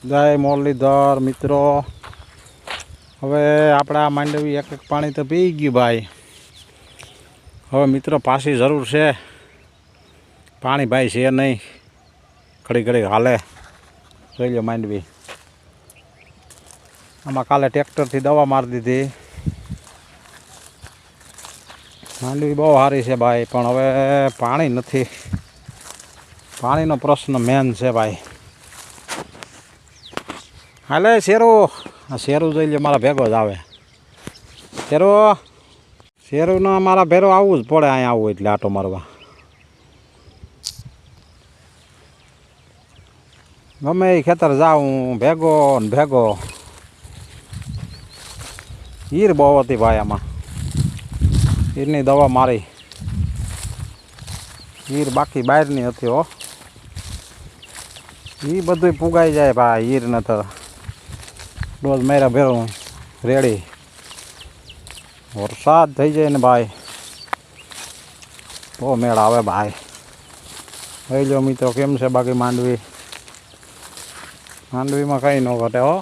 જય મુરલીધર મિત્રો, હવે આપણે આ માંડવી એક એક પાણી તો પી ગયું ભાઈ. હવે મિત્રો પાછી જરૂર છે પાણી ભાઈ છે નહીં, ઘડી ઘડી હાલે. જોઈ લો માંડવી, આમાં કાલે ટ્રેક્ટરથી દવા મારી દીધી. માંડવી બહુ સારી છે ભાઈ, પણ હવે પાણી નથી. પાણીનો પ્રશ્ન મેન છે ભાઈ. હાલે શેરું, આ શેરું જોઈ લે, મારા ભેગો જ આવે. શેરુંનો મારા ભેરો આવવું જ પડે, અહીંયા આવવું એટલે આટો મારવા. ગમે એ ખેતર જાઉં ભેગો ને ભેગો. ઈર બહુ હતી ભાઈ આમાં, ઈરની દવા મારી. ઈર બાકી બહારની હતી હો, એ બધું પુગાઈ જાય ભાઈ. ઈર ન તો ડોઝ માર્યા ભેરું રેડી. વરસાદ થઈ જાય ને ભાઈ તો મેળ આવે ભાઈ. જોઈ લો મિત્રો કેમ છે બાકી માંડવી. માંડવીમાં કંઈ ન ઘટે હો,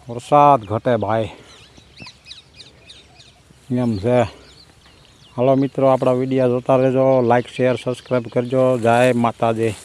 વરસાદ ઘટે ભાઈ, એમ છે. હાલો મિત્રો, આપણા વિડીયો જોતા રહેજો, લાઈક શેર સબસ્ક્રાઈબ કરજો. જય માતાજી.